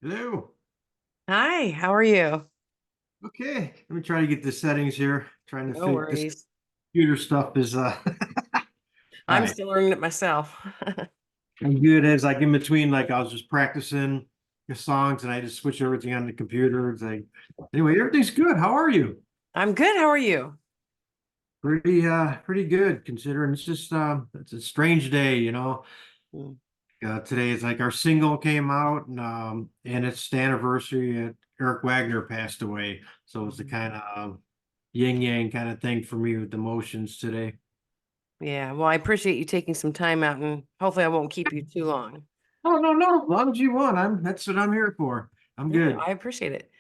Hello. Hi, how are you? Okay, let me try to get the settings here. Trying to No think. This worries. computer stuff is all I'm right. still learning it myself. I'm good as like in between, like I was just practicing the songs and I just switch everything on the computer. It's like anyway, everything's good. How are you? I'm good. How are you? Pretty good considering it's a strange day, Mm. Today is like our single came out and it's the anniversary that Eric Wagner passed away. So it's the Mhm. kind of yin yang kind of thing for me with emotions today. Yeah, well, I appreciate you taking some time out and hopefully I won't keep you too long. Oh no, no, as long as you want. That's what I'm here for. I'm Yeah, good. I appreciate it.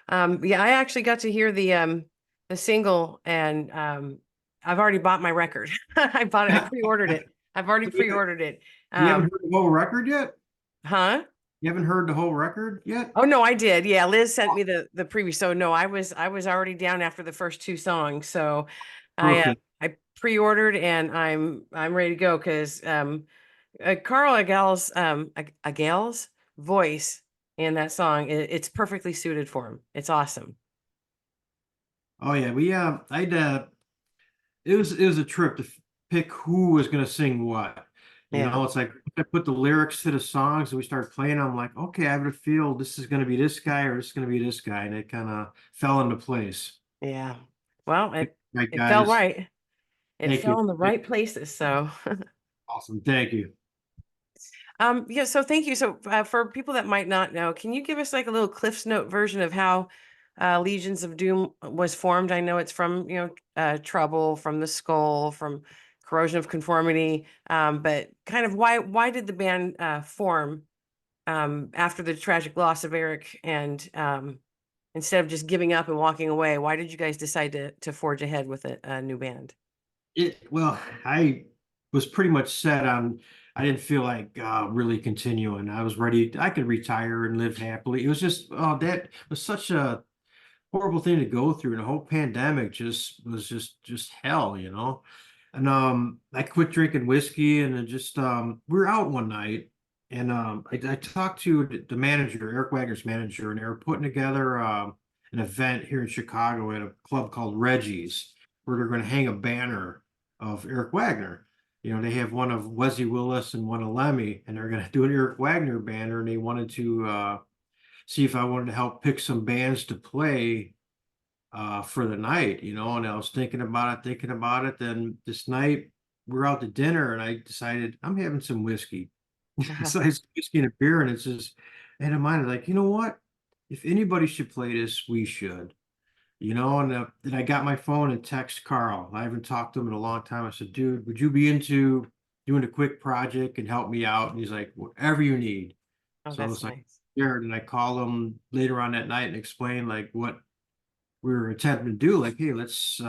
Yeah, I actually got to hear the single and I've already bought my record. I bought it, I pre-ordered it. I've already You pre-ordered it. you haven't Um, heard the whole record yet? huh? You haven't heard the whole record yet? Oh no, I did. Yeah, Liz sent me the preview. So no, I was already down after the first two songs. So Perfect. I pre-ordered and I'm ready to go because Carl Agal's voice in that song it's perfectly suited for him. It's awesome. Oh yeah, it was a trip to pick who was gonna sing what. Yeah. It's like I put the lyrics to the songs and we started playing. I'm like, okay, I have a feel this is gonna be this guy or this is gonna be this guy, and it kind of fell into place. Yeah. Well, Right, it felt guys. right. It Thank you. fell in the right places. So Awesome. Thank you. yeah, so thank you. So for people that might not know, can you give us like a little Cliff's Note version of how Legions of Doom was formed? I know it's from, Trouble, from the Skull, from Corrosion of Conformity, but kind of why did the band form after the tragic loss of Eric and instead of just giving up and walking away, why did you guys decide to forge ahead with a new band? Well, I was pretty much set on, I didn't feel like really continuing. I was ready, I could retire and live happily. It was just, oh, that was such a horrible thing to go through. And the whole pandemic just was just hell. And I quit drinking whiskey and then just we were out one night and I talked to the manager, Eric Wagner's manager, and they were putting together an event here in Chicago at a club called Reggie's, where they're going to hang a banner of Eric Wagner. They have one of Wesley Willis and one of Lemmy, and they're going to do an Eric Wagner banner, and they wanted to see if I wanted to help pick some bands to play for the night. And I was thinking about it. Then this night we're out to dinner and I decided I'm having some whiskey. So I had some whiskey and a beer and it's just, and in mind, like, you know what? If anybody should play this, we should. And then I got my phone and text Carl. I haven't talked to him in a long time. I said, dude, would you be into doing a quick project and help me out? And he's like, whatever you need. Oh, So I that's was like, nice. scared. And I called him later on that night and explained like what we were attempting to do, like, hey, let's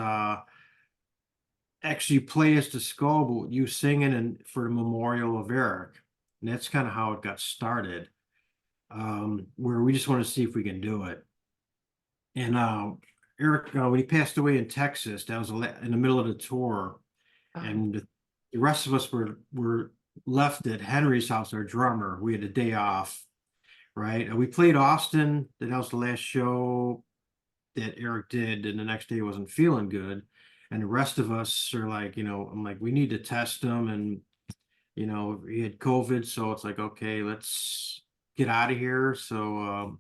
actually play as the skull, but with you singing and for the memorial of Eric. And that's kind of how it got started, where we just want to see if we can do it. And Eric, when he passed away in Texas, that was in the middle of the tour, Oh, and the rest of us were left at Henry's house, our drummer. We had a day off, right? And we played Austin. That was the last show that Eric did, and the next day wasn't feeling good. And the rest of us are like, I'm like, we need to test him. And, he had COVID. So it's like, okay, let's get out of here. So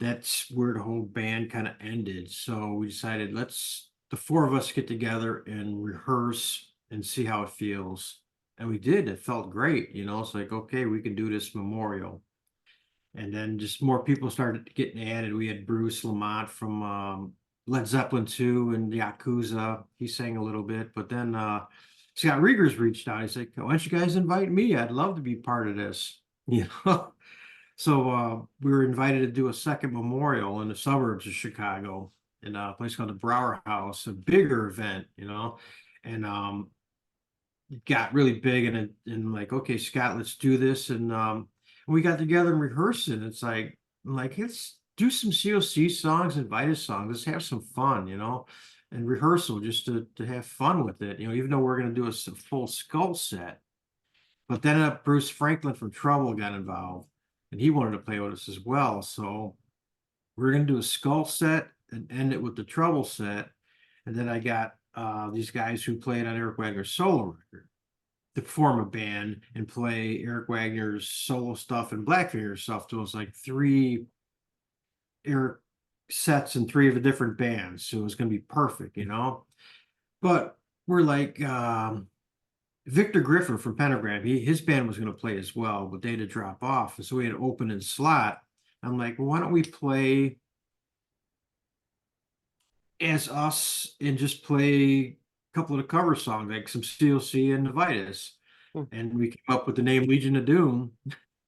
that's where the whole band kind of ended. So we decided, the four of us get together and rehearse and see how it feels. And we did. It felt great. It's like, okay, we can do this memorial. And then just more people started getting added. We had Bruce Lamont from Led Zeppelin 2 and Yakuza. He sang a little bit, but then Scott Riegers reached out. He's like, "Why don't you guys invite me? I'd love to be part of this." You know. So we were invited to do a second memorial in the suburbs of Chicago in a place called the Brower House, a bigger event. And it got really big and like, okay, Scott, let's do this. And we got together and rehearsed it. It's like, let's do some COC songs and Vitus songs. Let's have some fun, and rehearsal just to have fun with it, even though we're going to do a full skull set. But then Bruce Franklin from Trouble got involved. and he wanted to play with us as well. So we're gonna do a skull set and end it with the treble set. And then I got these guys who played on Eric Wagner's solo record to form a band and play Eric Wagner's solo stuff and Blackfinger stuff. So it was like three Eric sets and three of the different bands. So it was gonna be perfect, you know. But we're like Victor Griffin from Pentagram, his band was gonna play as well, but they had to drop off. And so we had an open slot. I'm like, well, why don't we play as us and just play a couple of the cover songs, like some CLC and Novitis. Mm. And we came up with the name Legion of Doom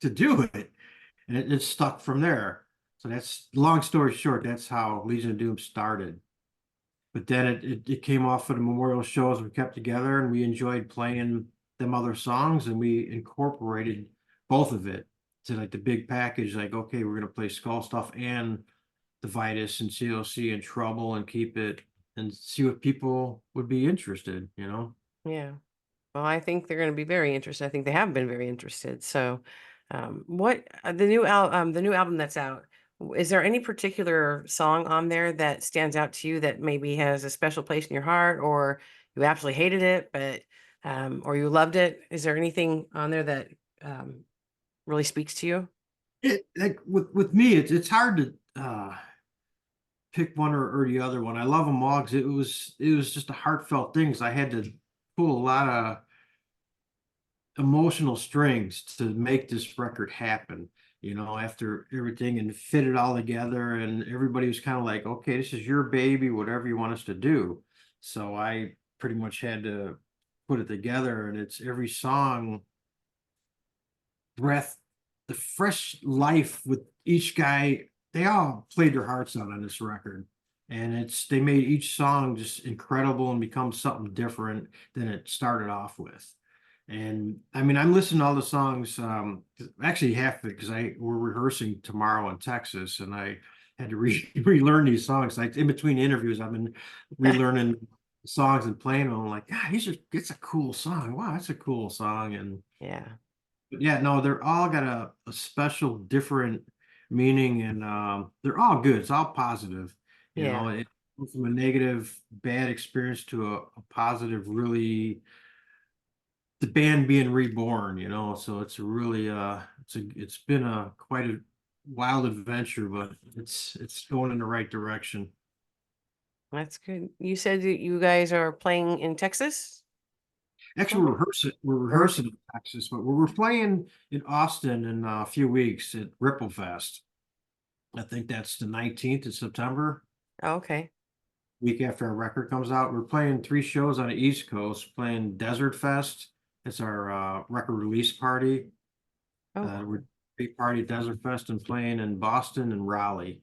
to do it. And it stuck from there. So that's long story short, that's how Legion of Doom started. But then it came off of the memorial shows we kept together and we enjoyed playing them other songs and we incorporated both of it to like the big package, like, okay, we're gonna play Skull stuff and the Vitus and CLC and Trouble and keep it and see what people would be interested, you know? Yeah. Well, I think they're going to be very interested. I think they have been very interested. So, what the new album that's out? Is there any particular song on there that stands out to you that maybe has a special place in your heart, or you absolutely hated it, but or you loved it? Is there anything on there that really speaks to you? It like with me, it's hard to pick one or the other one. I love them all because it was just a heartfelt thing. 'Cause I had to pull a lot of emotional strings to make this record happen, you know, after everything and fit it all together. And everybody was kind of like, okay, this is your baby, whatever you want us to do. So I pretty much had to put it together, and it's every song breath, the fresh life with each guy. They all played their hearts out on this record. And they made each song just incredible and become something different than it started off with. And I mean, I'm listening to all the songs, actually half of it because we're rehearsing tomorrow in Texas, and I had to relearn these songs. Like in between interviews, I've been relearning songs and playing them. I'm like, God, it's a cool song. Wow, that's a cool song. And Yeah. but yeah, no, they're all got a special, different meaning, and they're all good. It's all positive, you know. Yeah. It went from a negative, bad experience to a positive, really the band being reborn, you know. So it's really it's been a quite a wild adventure, but it's going in the right direction. That's good. You said that you guys are playing in Texas? Actually, Somewhere? we're Rehearsing. rehearsing in Texas, but we're playing in Austin in a few weeks at Ripple Fest. I think that's the 19th of September, Oh, okay. week after our record comes out. We're playing three shows on the East Coast, playing Desert Fest. It's our record release party. Oh, We're cool. big party at Desert Fest and playing in Boston and Raleigh.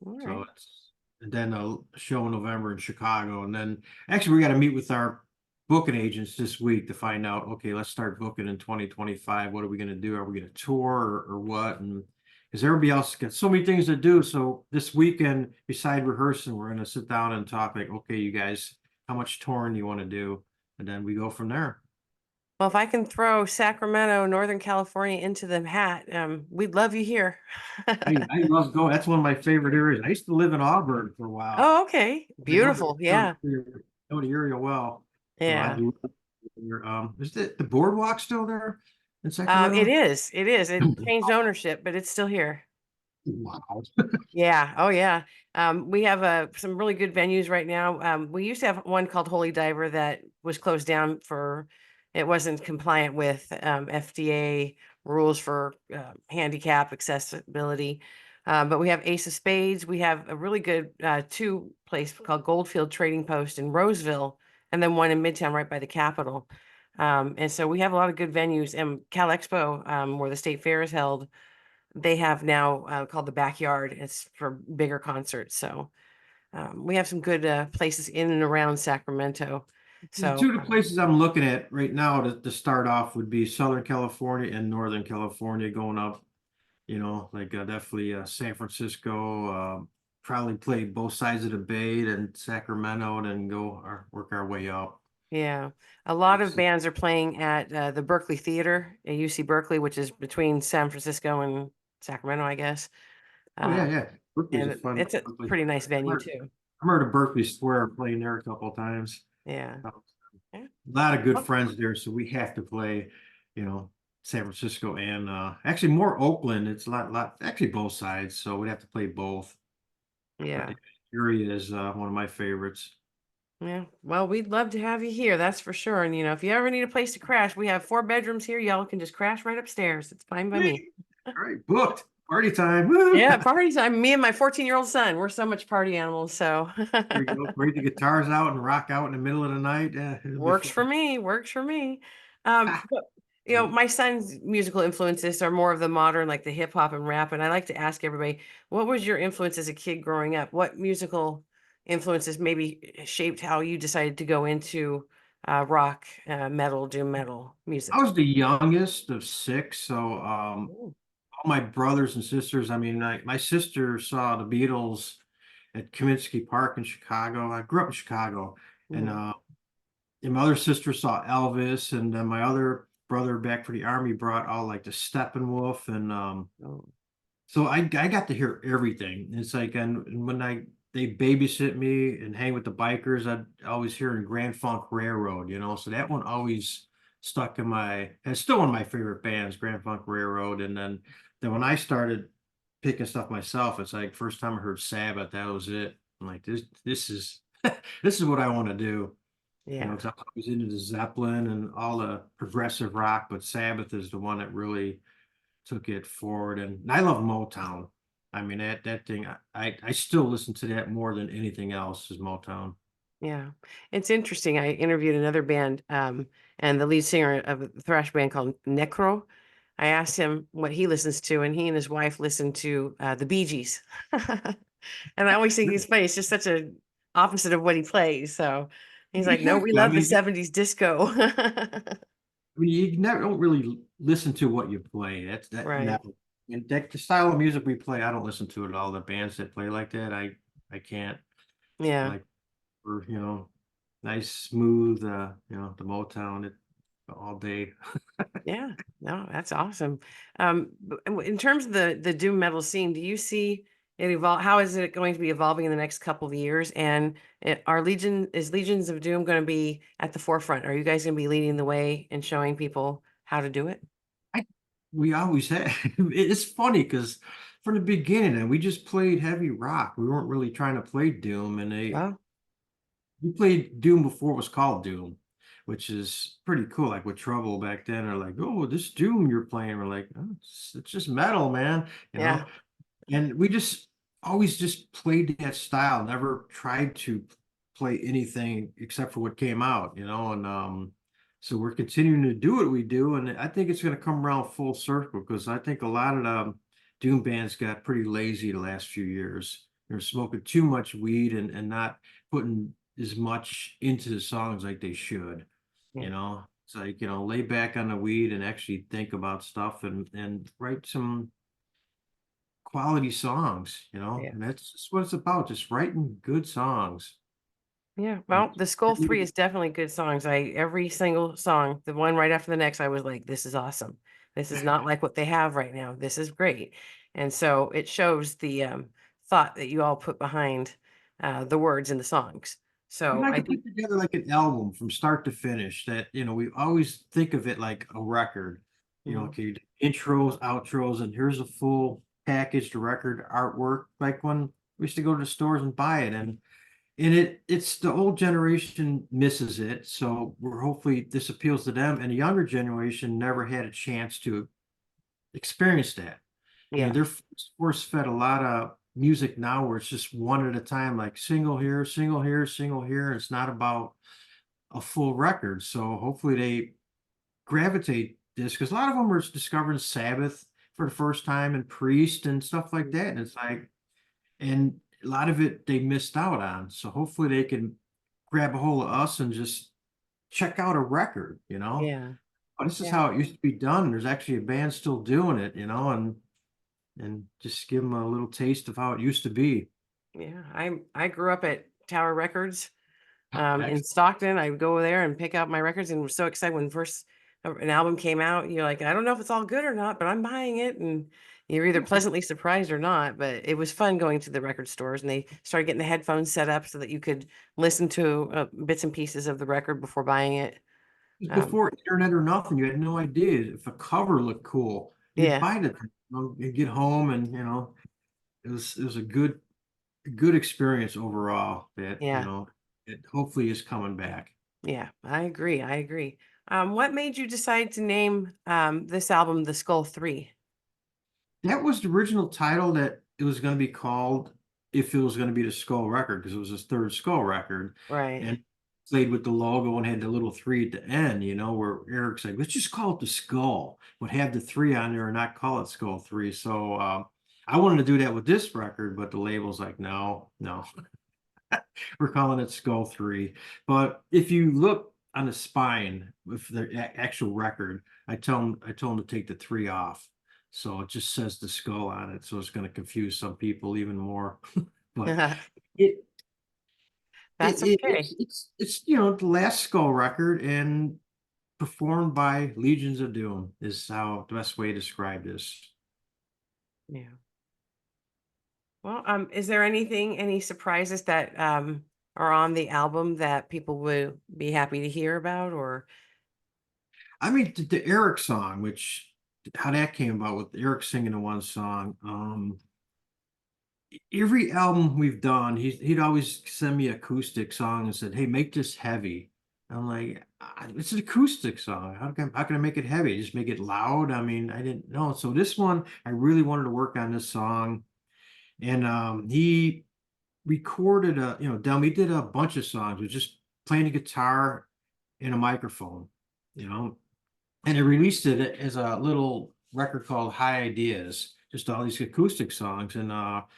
All So right. it's and then a show in November in Chicago. And then actually we got to meet with our booking agents this week to find out, okay, let's start booking in 2025. What are we going to do? Are we going to tour or what? And because everybody else got so many things to do. So this weekend, beside rehearsing, we're going to sit down and talk like, okay, you guys, how much touring you want to do? And then we go from there. Well, if I can throw Sacramento, Northern California into the hat, we'd love you here. I love going. That's one of my favorite areas. I used to live in Auburn for a while. Oh, okay. I know Beautiful. Yeah. know the area well. So I Yeah. do. Is the boardwalk still there in It Sacramento? is. It is. It changed ownership, but it's still here. Wow. Yeah. Oh, yeah. We have some really good venues right now. We used to have one called Holy Diver that was closed down for it wasn't compliant with FDA rules for handicap accessibility. But we have Ace of Spades. We have a really good two place called Goldfield Trading Post in Roseville, and then one in Midtown right by the Capitol. And so we have a lot of good venues. And Cal Expo, where the state fair is held, they have now called the Backyard. It's for bigger concerts. So we have some good places in and around Sacramento. The So two of the places I'm looking at right now to start off would be Southern California and Northern California going up, you know, like definitely San Francisco, probably play both sides of the bay, then Sacramento, and then work our way up. yeah, a lot of bands are playing at the Berkeley Theater at UC Berkeley, which is between San Francisco and Sacramento, I guess. Oh, yeah, Uh, yeah. Berkeley's a and fun it's a Berkeley's pretty nice I've venue heard too. I've heard of Berkeley Square playing there a couple of times. Yeah. A Yeah. lot of good Oh, friends there, so we have to play, you know, San Francisco and actually more Oakland. It's a lot actually both sides, so we'd have to play both. But yeah. the area is one of my favorites. Yeah. Well, we'd love to have you here. That's for sure. And, if you ever need a place to crash, we have 4 bedrooms here. Y'all can just crash right upstairs. It's fine by me. Sweet. All right, booked. Party time. Woo! Yeah. Party time. Me and my 14-year-old son, we're so much party animals. So There you go. Bring the guitars out and rock out in the middle of the night. Yeah, it'll be works fun. for me. Works for me. Ah, But, great. my son's musical influences are more of the modern, like the hip hop and rap. And I like to ask everybody, what was your influence as a kid growing up? What musical influences maybe shaped how you decided to go into rock, metal, doom metal I music? was the youngest of six, so Ooh. all my brothers and sisters. I mean, my sister saw the Beatles at Kaminsky Park in Chicago. I grew up in Chicago, and Mhm. and my other sister saw Elvis, and then my other brother back for the army brought all like the Steppenwolf, and Oh, so I got to hear everything. It's like, and when they babysit me and hang with the bikers, I'd always hear in Grand Funk Railroad, so that one always stuck in my, and it's still one of my favorite bands, Grand Funk Railroad. And then when I started picking stuff myself, it's like first time I heard Sabbath, that was it. I'm like, this is this is what I want to do. yeah. Because I was into the Zeppelin and all the progressive rock, but Sabbath is the one that really took it forward. And I love Motown. I mean that thing. I still listen to that more than anything else is Motown. Yeah. It's interesting. I interviewed another band, and the lead singer of a thrash band called Necro. I asked him what he listens to, and he and his wife listen to the Bee Gees. And I always think he's funny. It's just such a opposite of what he plays. So he's like, no, we Exactly. I love the mean, 70s disco. you never don't really listen to what you play. That's that Right. never. And that the style of music we play, I don't listen to it all. The bands that play like that, I can't. I Yeah. like for nice smooth the Motown it all day. Yeah, no, that's awesome. In terms of the doom metal scene, do you see it evolve? How is it going to be evolving in the next couple of years? And is Legions of Doom going to be at the forefront? Are you guys going to be leading the way and showing people how to do it? I we always had. It's funny because from the beginning, and we just played heavy rock. We weren't really trying to play Doom, and Well, we played Doom before it was called Doom, which is pretty cool. Like with Trouble back then, are like, "Oh, this Doom you're playing." We're like, "Oh, it's just metal, man," you know. yeah, And we just always just played that style, never tried to play anything except for what came out, and so we're continuing to do what we do, and I think it's going to come around full circle because I think a lot of the doom bands got pretty lazy the last few years. They're smoking too much weed and not putting as much into the songs like they should, yeah, It's like, lay back on the weed and actually think about stuff and write some quality songs, yeah. and that's what it's about, just writing good songs. Yeah, And well, the Skull 3 is definitely good songs. Every single song, the one right after the next, I was like, "This is awesome. This is not like what they have right now. This is great." And so it shows the thought that you all put behind the words in the songs. we So like I to think, put together like an album from start to finish that, we always think of it like a record, mhm, okay, intros, outros, and here's a full packaged record artwork, like when we used to go to the stores and buy it. And it's the old generation misses it, so we're hopefully this appeals to them, and the younger generation never had a chance to experience that. yeah, They're force fed a lot of music now where it's just one at a time, like single here, single here, single here. It's not about a full record. So hopefully they gravitate this because a lot of them are discovering Sabbath for the first time and Priest and stuff like mm, that. And it's like, and a lot of it they missed out on. So hopefully they can grab a hold of us and just check out a record. yeah, Oh, this is yeah, how it used to be done. There's actually a band still doing it, and just give them a little taste of how it used to be. yeah. I grew up at Tower Records in Excellent. Stockton. I would go there and pick out my records and was so excited when first an album came out. You're like, I don't know if it's all good or not, but I'm buying it. And you're either pleasantly surprised or not, but it was fun going to the record stores, and they started getting the headphones set up so that you could listen to bits and pieces of the record before buying it. Just Um, before internet or nothing, you had no idea if a cover looked cool. You'd yeah, buy it, you get home, and it was a good experience overall. That yeah, it hopefully is coming back. yeah. I agree. I agree. What made you decide to name this album The Skull 3? That was the original title that it was going to be called if it was going to be the Skull record because it was his third Skull record, Right. and played with the logo and had the little three at the end. Where Eric's like, let's just call it the Skull, but have the three on there and not call it Skull 3. So I wanted to do that with this record, but the label's like, no, no, we're calling it Skull 3. But if you look on the spine with the actual record, I told them to take the three off. So it just says the skull on it. So it's going to confuse some people even more. But it, That's okay. it's the last Skull record and performed by Legions of Doom is how the best way to describe this. Yeah. Well, is there any surprises that are on the album that people would be happy to hear about, or I mean, the Eric song, which how that came about with Eric singing the one song. Every album we've done, he'd always send me acoustic song and said, "Hey, make this heavy." I'm like, It's an acoustic song. How can I make it heavy? Just make it loud." I mean, I didn't know. So this one, I really wanted to work on this song, and he recorded Del. We did a bunch of songs with just playing the guitar and a microphone, you know, and I released it as a little record called High Ideas, just all these acoustic songs. And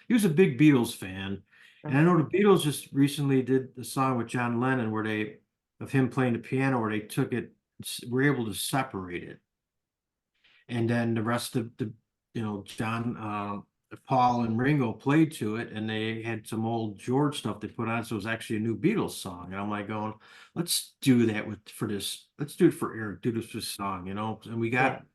he was a big Beatles fan, and I know okay. the Beatles just recently did the song with John Lennon where they of him playing the piano, where they took it, were able to separate it, and then the rest of the John, Paul and Ringo played to it, and they had some old George stuff they put on, so it was actually a new Beatles song. And I'm like going, let's do that for this. Let's do it for Eric. Do this song, And we Yeah, got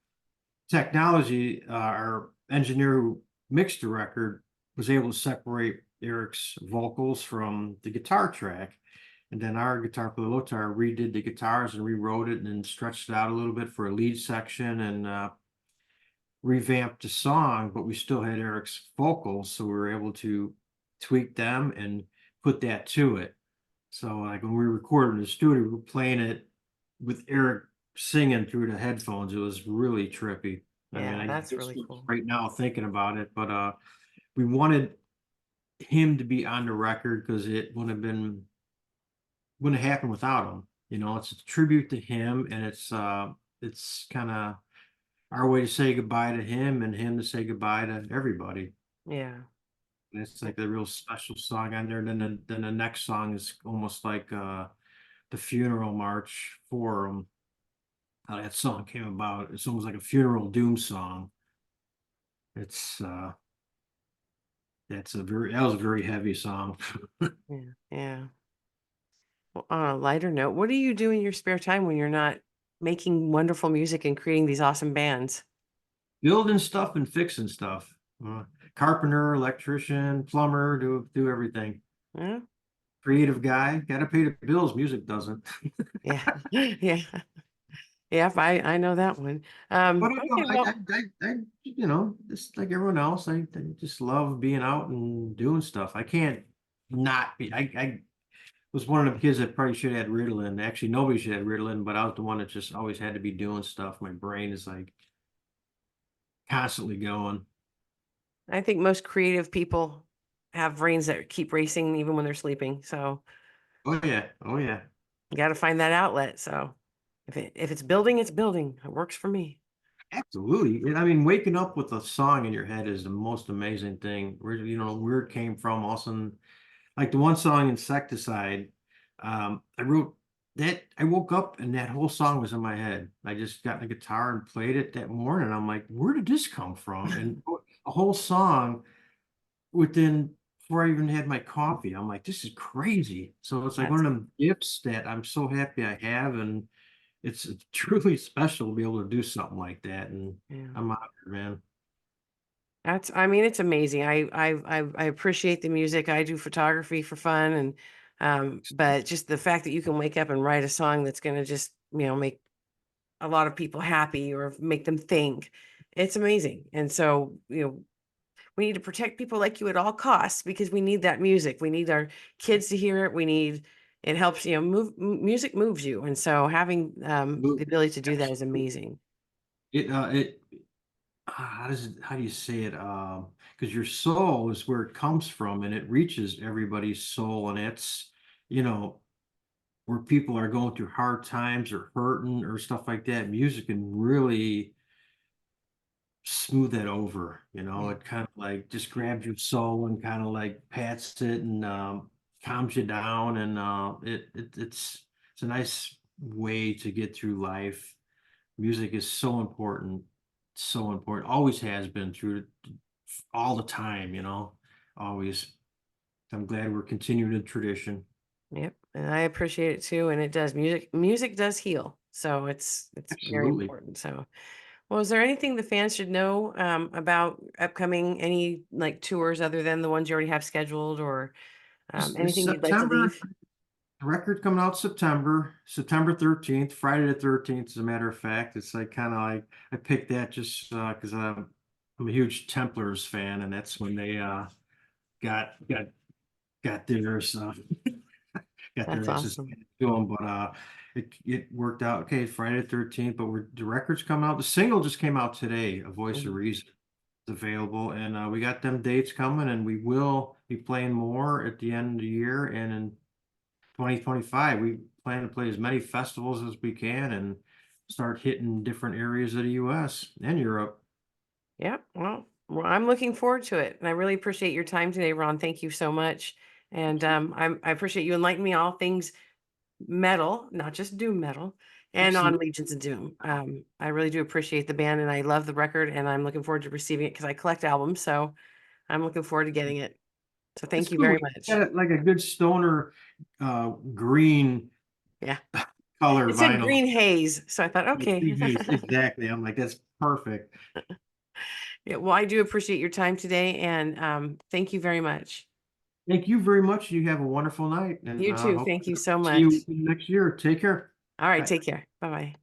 technology. Our engineer who mixed the record was able to separate Eric's vocals from the guitar track. And then our guitar player Lothar redid the guitars and rewrote it and then stretched it out a little bit for a lead section and revamped the song, but we still had Eric's vocals, so we were able to tweak them and put that to it. So like when we recorded in the studio, we were playing it with Eric singing through the headphones. It was really trippy. I mean, yeah, I that's just really cool. right now thinking about it, but we wanted him to be on the record because it wouldn't have happened without him. It's a tribute to him, and it's kind of our way to say goodbye to him and him to say goodbye to everybody. Yeah, And it's like a real special song on there. Then the next song is almost like the funeral march for him. How that song came about. It's almost like a funeral doom song. It's that was a very heavy song. yeah, yeah. Well, on a lighter note, what do you do in your spare time when you're not making wonderful music and creating these awesome bands? Building stuff and fixing stuff. Carpenter, electrician, plumber, do everything. Yeah, Creative guy, gotta pay the bills. Music doesn't. yeah, yeah, yeah. I know that one. But Okay, well, just like everyone else, I just love being out and doing stuff. I can't not be. I was one of the kids that probably should have had Ritalin. Actually, nobody should have Ritalin, but I was the one that just always had to be doing stuff. My brain is like constantly going. I think most creative people have brains that keep racing even when they're sleeping. So Oh yeah, oh yeah, you got to find that outlet. So if it's building, it's building. It works for me. absolutely. I mean, waking up with a song in your head is the most amazing thing. Where it came from. Also, like the one song Insecticide, I wrote that. I woke up and that whole song was in my head. I just got the guitar and played it that morning. I'm like, where did this come from? And a whole song within before I even had my coffee. I'm like, this is crazy. So it's like That's one of them gifts that I'm so happy I have, and it's truly special to be able to do something like that. And yeah. I'm honored, man. I mean, it's amazing. I appreciate the music. I do photography for fun, and but just the fact that you can wake up and write a song that's going to just, make a lot of people happy or make them think, it's amazing. And so, we need to protect people like you at all costs because we need that music. We need our kids to hear it. It helps, music moves you. And so having the Absolutely. ability to do that is Absolutely. amazing. How do you say it? Because your soul is where it comes from, and it reaches everybody's soul, and it's, you know, where people are going through hard times or hurting or stuff like that. Music can really smooth that over. Yeah. It kind of like just grabs your soul and kind of like pats it and calms you down, and it's a nice way to get through life. Music is so important, always has been through all the time, always. I'm glad we're continuing the tradition. Yep. And I appreciate it too. And it does music does heal. So it's very Absolutely. important. So well, is there anything the fans should know about upcoming any like tours other than the ones you already have scheduled, or It's anything you'd like to September. leave? The record coming out September 13th, Friday the 13th, as a matter of fact. It's like kind of like I picked that just because I'm a huge Templars fan, and that's when they got got got theirs got That's their asses awesome. handed to them. But it worked out okay. Friday the 13th, but the record's coming out. The single just came out today. A Voice of Mhm. Reason is available, and we got them dates coming, and we will be playing more at the end of the year and in 2025. We plan to play as many festivals as we can and start hitting different areas of the US and Europe. Yep. Well, I'm looking forward to it. And I really appreciate your time today, Ron. Thank you so much. And I appreciate you enlightening me all things metal, not just doom metal, and on Absolutely. Legions of Doom. I really do appreciate the band and I love the record and I'm looking forward to receiving it because I collect albums. So I'm looking forward to getting it. So It's thank you cool. very We much. got it like a good stoner green Yeah. color It said vinyl. green haze. So I thought, okay. Exactly. I'm like, that's perfect. Yeah, well, I do appreciate your time today and thank you very much. Thank you very much. You have a wonderful night, and You too. hope Thank you to so see you much. next year. Take care. All right, Bye. take care. Bye bye.